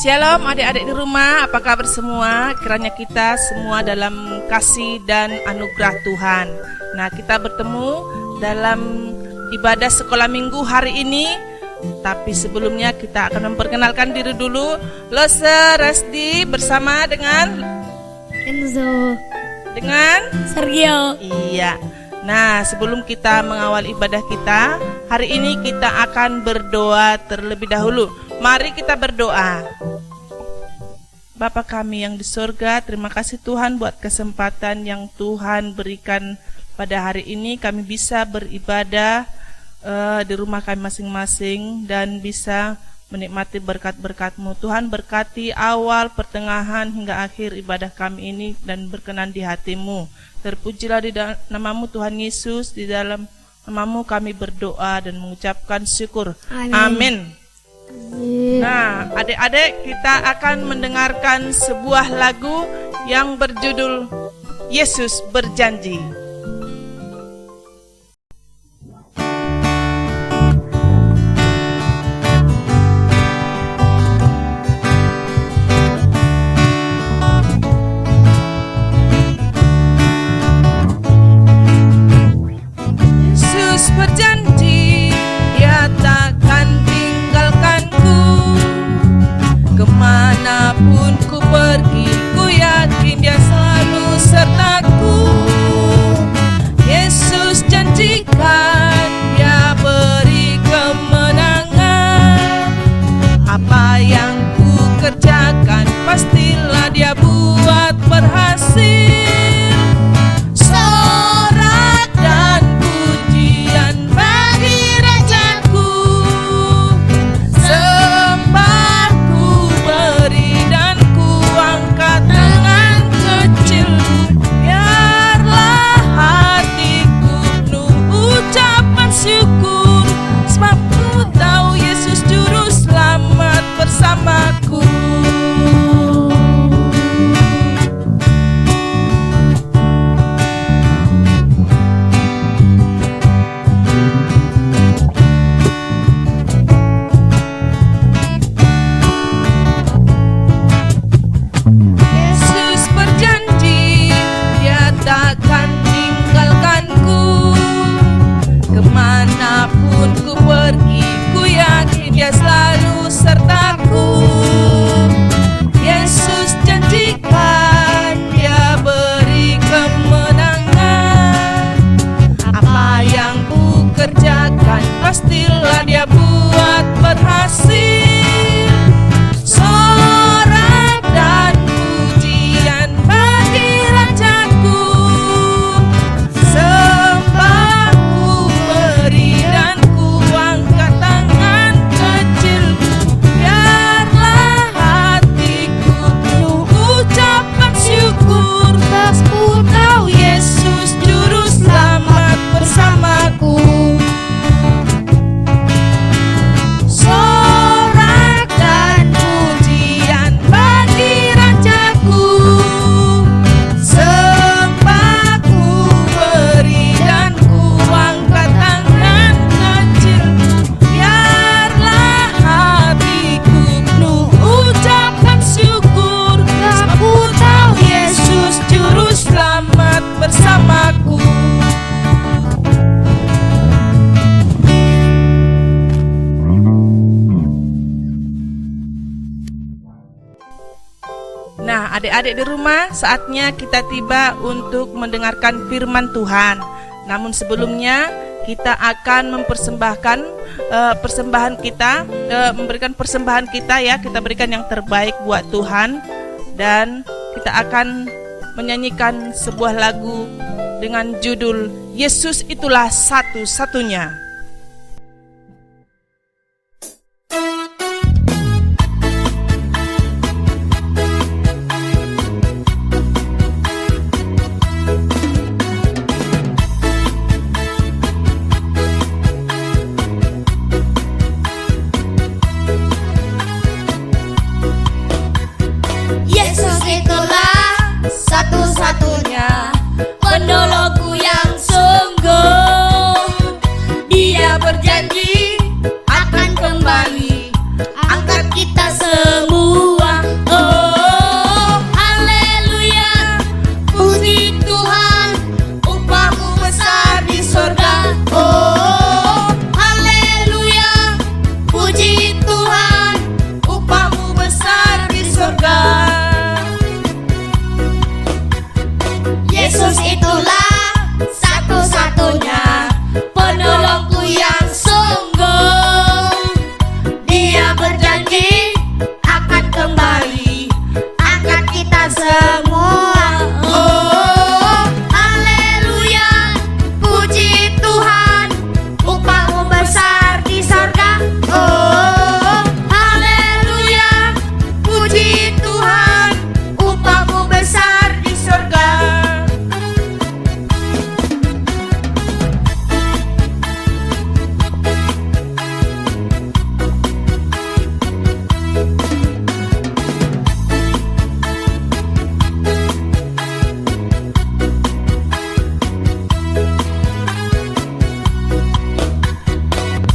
Shalom adik-adik di rumah, apa kabar semua? Kiranya kita semua dalam kasih dan anugerah Tuhan. Nah, kita bertemu dalam ibadah sekolah minggu hari ini. Tapi sebelumnya kita akan memperkenalkan diri dulu. Lose Resti bersama dengan Enzo, dengan Sergio. Iya. Nah, sebelum kita mengawal ibadah kita, hari ini kita akan berdoa terlebih dahulu. Mari kita berdoa. Bapa kami yang di surga, terima kasih Tuhan buat kesempatan yang Tuhan berikan pada hari ini. Kami bisa beribadah di rumah kami masing-masing dan bisa menikmati berkat-berkat-Mu. Tuhan berkati awal, pertengahan hingga akhir ibadah kami ini dan berkenan di hati-Mu. Terpujilah di nama-Mu Tuhan Yesus, di dalam nama-Mu kami berdoa dan mengucapkan syukur. Amin. Nah, adik-adik, kita akan mendengarkan sebuah lagu yang berjudul Yesus Berjanji. Yesus berjanji, Dia takkan tinggalkanku. Kemanapun ku pergi, ku yakin Dia selalu sertaku. Yesus janjikan, Dia beri kemenangan. Apa yang ku kerjakan, pastilah Dia buat berhasil. Sorak dan pujian bagi Rajaku, sembahku beri dan ku angkat tangan kecilku. Biarlah hatiku penuh ucapan syukur, sebab ku tahu Yesus juru selamat bersamaku. Yesus berjanji, Dia takkan tinggalkanku. Kemanapun ku pergi, ku yakin Dia selalu sertaku. Yesus janjikan, Dia beri kemenangan. Apa yang ku kerjakan, pastilah Dia buat berhasil. Sorak dan pujian bagi Rajaku, sembahku beri dan ku angkat tangan kecilku. Biarlah hatiku penuh ucapan syukur, tak ku tahu Yesus juru selamat bersamaku. Sorak dan pujian bagi Rajaku, sembahku beri dan ku angkat tangan kecilku. Biarlah hatiku penuh ucapan syukur, sebab ku tahu Yesus juru selamat bersamaku. Nah, adik-adik di rumah, saatnya kita tiba untuk mendengarkan firman Tuhan. Namun sebelumnya kita akan mempersembahkan persembahan kita, memberikan persembahan kita ya. Kita berikan yang terbaik buat Tuhan. Dan kita akan menyanyikan sebuah lagu dengan judul Yesus Itulah Satu-Satunya. Yesus itulah satu-satunya penolongku yang sungguh. Dia berjanji semua. Oh, haleluya, puji Tuhan, upahmu besar di sorga. Oh, haleluya, puji Tuhan, upahmu besar di sorga. Yesus itulah satu-satunya penolongku yang sungguh. Dia berjanji akan kembali angkat kita semua. Oh, haleluya, puji Tuhan, upahmu besar di sorga. Oh, haleluya, puji Tuhan, upahmu besar di sorga.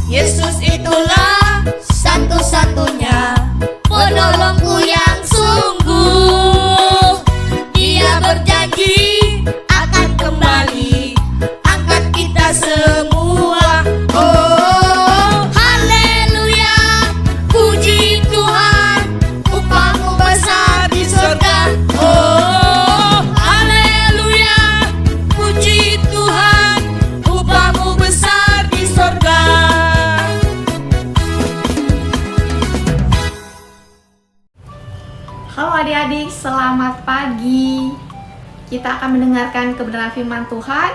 Yesus itulah satu-satunya penolongku yang sungguh. Dia berjanji akan kembali angkat kita semua. Oh, haleluya, puji Tuhan, upahmu besar di sorga. Oh, haleluya, puji Tuhan, upahmu besar di sorga. Halo adik-adik, selamat pagi. Kita akan mendengarkan kebenaran firman Tuhan.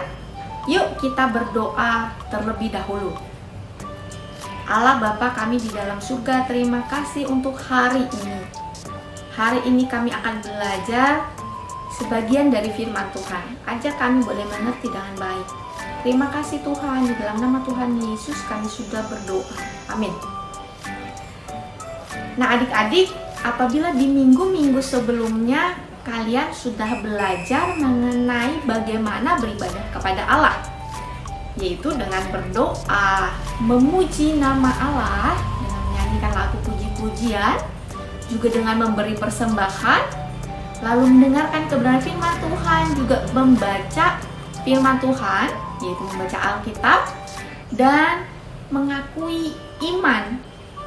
Yuk kita berdoa terlebih dahulu. Allah Bapa kami di dalam surga, terima kasih untuk hari ini. Hari ini kami akan belajar sebagian dari firman Tuhan. Ajar kami boleh mengerti dengan baik. Terima kasih Tuhan, di dalam nama Tuhan Yesus kami sudah berdoa. Amin. Nah adik-adik, apabila di minggu-minggu sebelumnya kalian sudah belajar mengenai bagaimana beribadah kepada Allah, yaitu dengan berdoa, memuji nama Allah, dengan menyanyikan lagu puji-pujian, juga dengan memberi persembahan, lalu mendengarkan kebenaran firman Tuhan, juga membaca firman Tuhan, yaitu membaca Alkitab, dan mengakui iman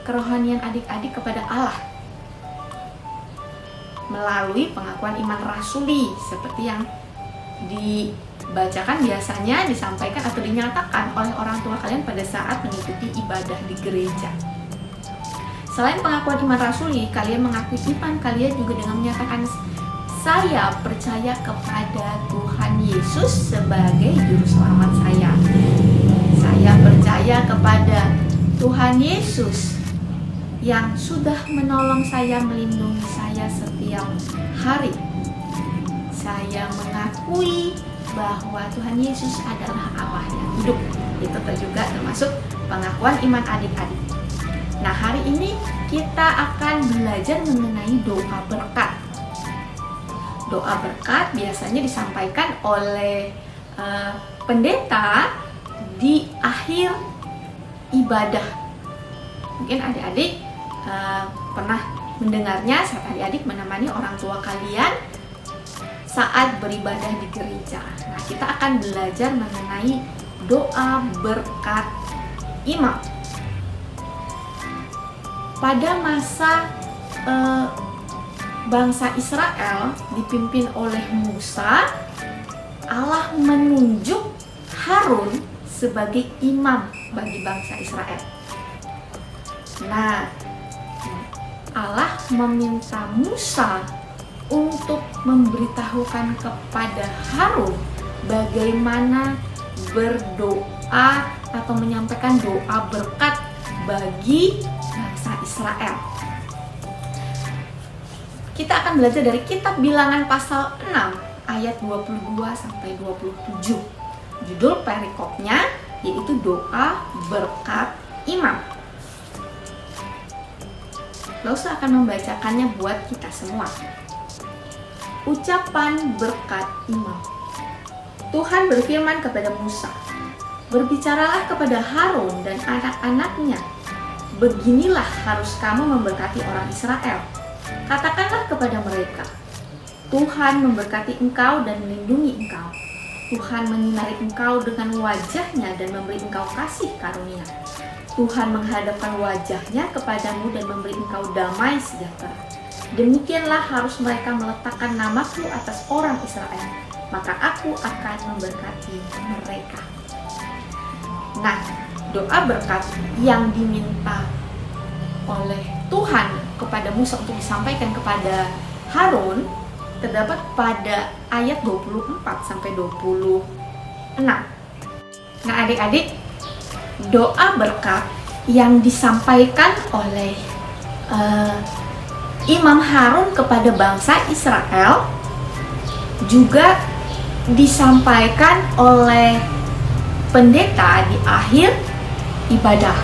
kerohanian adik-adik kepada Allah melalui pengakuan iman rasuli seperti yang dibacakan biasanya, disampaikan atau dinyatakan oleh orang tua kalian pada saat mengikuti ibadah di gereja. Selain pengakuan iman rasuli, kalian mengakui iman kalian juga dengan menyatakan saya percaya kepada Tuhan Yesus sebagai juru selamat saya. Saya percaya kepada Tuhan Yesus yang sudah menolong saya, melindungi saya setiap hari. Saya mengakui bahwa Tuhan Yesus adalah Allah yang hidup. Itu juga termasuk pengakuan iman adik-adik. Nah, hari ini kita akan belajar mengenai doa berkat. Doa berkat biasanya disampaikan oleh pendeta di akhir ibadah. Mungkin adik-adik pernah mendengarnya saat adik-adik menemani orang tua kalian saat beribadah di gereja. Nah, kita akan belajar mengenai doa berkat imam. Pada masa bangsa Israel dipimpin oleh Musa, Allah menunjuk Harun sebagai imam bagi bangsa Israel. Nah, Allah meminta Musa untuk memberitahukan kepada Harun bagaimana berdoa atau menyampaikan doa berkat bagi bangsa Israel. Kita akan belajar dari kitab Bilangan pasal 6 ayat 22 sampai 27. Judul perikopnya yaitu doa berkat imam. Lalu akan membacakannya buat kita semua. Ucapan berkat imam. Tuhan berfirman kepada Musa, berbicaralah kepada Harun dan anak-anaknya beginilah harus kamu memberkati orang Israel. Katakanlah kepada mereka, Tuhan memberkati engkau dan melindungi engkau. Tuhan menyinari engkau dengan wajahnya dan memberi engkau kasih karunia. Tuhan menghadapkan wajahnya kepadamu dan memberi engkau damai sejahtera. Demikianlah harus mereka meletakkan namaku atas orang Israel, maka aku akan memberkati mereka. Nah, doa berkat yang diminta oleh Tuhan kepada Musa untuk disampaikan kepada Harun terdapat pada ayat 24 sampai 26. Nah, adik-adik, doa berkat yang disampaikan oleh Imam Harun kepada bangsa Israel juga disampaikan oleh pendeta di akhir ibadah.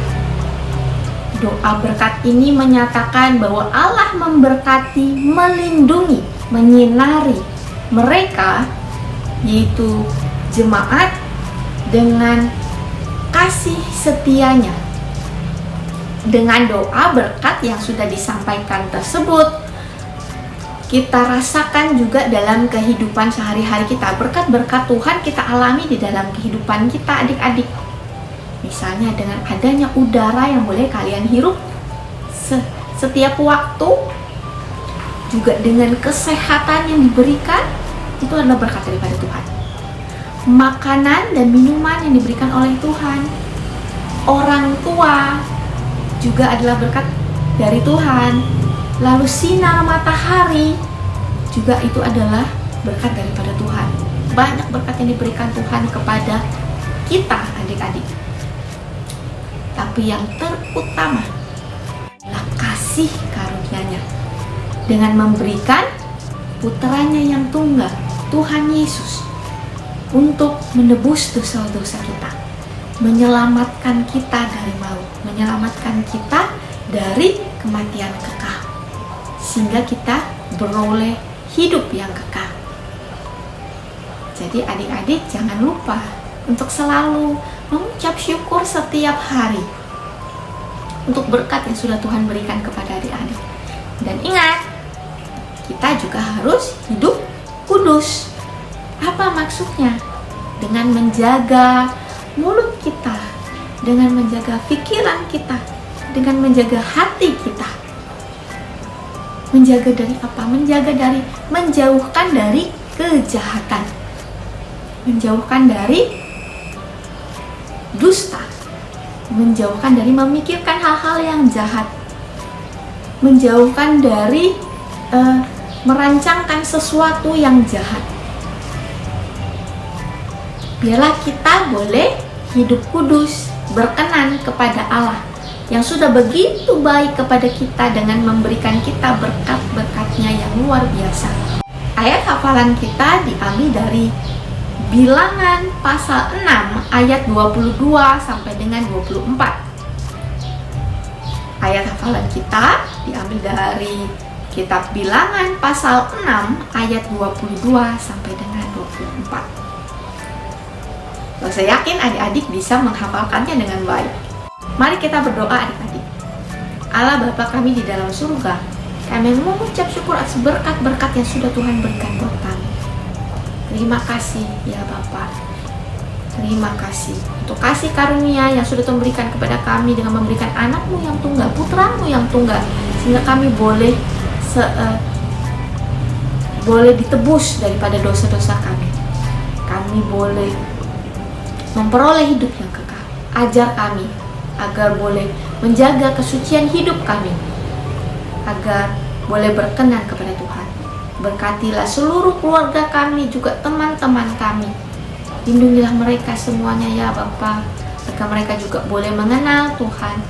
Doa berkat ini menyatakan bahwa Allah memberkati, melindungi, menyinari mereka, yaitu jemaat, dengan kasih setianya. Dengan doa berkat yang sudah disampaikan tersebut, kita rasakan juga dalam kehidupan sehari-hari kita. Berkat-berkat Tuhan kita alami di dalam kehidupan kita, adik-adik. Misalnya dengan adanya udara yang boleh kalian hirup setiap waktu, juga dengan kesehatan yang diberikan, itu adalah berkat daripada Tuhan. Makanan dan minuman yang diberikan oleh Tuhan, orang tua juga adalah berkat dari Tuhan. Lalu sinar matahari juga itu adalah berkat daripada Tuhan. Banyak berkat yang diberikan Tuhan kepada kita, adik-adik. Tapi yang terutama adalah kasih karunia-Nya dengan memberikan putranya yang tunggal, Tuhan Yesus, untuk menebus dosa-dosa kita, menyelamatkan kita dari maut, menyelamatkan kita dari kematian kekal, sehingga kita beroleh hidup yang kekal. Jadi adik-adik jangan lupa untuk selalu mengucap syukur setiap hari untuk berkat yang sudah Tuhan berikan kepada adik-adik. Dan ingat, kita juga harus hidup kudus. Apa maksudnya? Dengan menjaga mulut kita, dengan menjaga pikiran kita, dengan menjaga hati kita. Menjaga dari apa? Menjauhkan dari kejahatan, menjauhkan dari dusta, menjauhkan dari memikirkan hal-hal yang jahat, menjauhkan dari merancangkan sesuatu yang jahat. Biarlah kita boleh hidup kudus, berkenan kepada Allah yang sudah begitu baik kepada kita dengan memberikan kita berkat-berkat-Nya yang luar biasa. Ayat hafalan kita diambil dari Bilangan pasal 6 ayat 22 sampai dengan 24. Ayat hafalan kita diambil dari kitab Bilangan pasal 6 ayat 22 sampai dengan 24. Saya yakin adik-adik bisa menghafalkannya dengan baik. Mari kita berdoa, adik-adik. Allah Bapa kami di dalam surga, kami mengucap syukur atas berkat-berkat yang sudah Tuhan berikan buat kami. Terima kasih ya Bapa. Terima kasih untuk kasih karunia yang sudah Tuhan berikan kepada kami dengan memberikan anak-Mu yang tunggal, putra-Mu yang tunggal, sehingga kami boleh ditebus daripada dosa-dosa kami. Kami boleh memperoleh hidup yang kekal. Ajar kami agar boleh menjaga kesucian hidup kami, agar boleh berkenan kepada Tuhan. Berkatilah seluruh keluarga kami, juga teman-teman kami. Lindungilah mereka semuanya ya Bapa, agar mereka juga boleh mengenal Tuhan,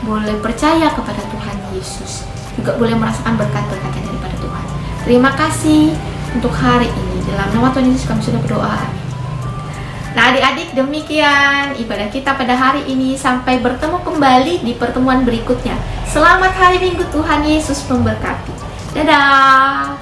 boleh percaya kepada Tuhan Yesus, juga boleh merasakan berkat-berkatnya daripada Tuhan. Terima kasih untuk hari ini. Dalam nama Tuhan Yesus kami sudah berdoa. Amin. Nah adik-adik, demikian ibadah kita pada hari ini. Sampai bertemu kembali di pertemuan berikutnya. Selamat hari Minggu, Tuhan Yesus memberkati. Dadah.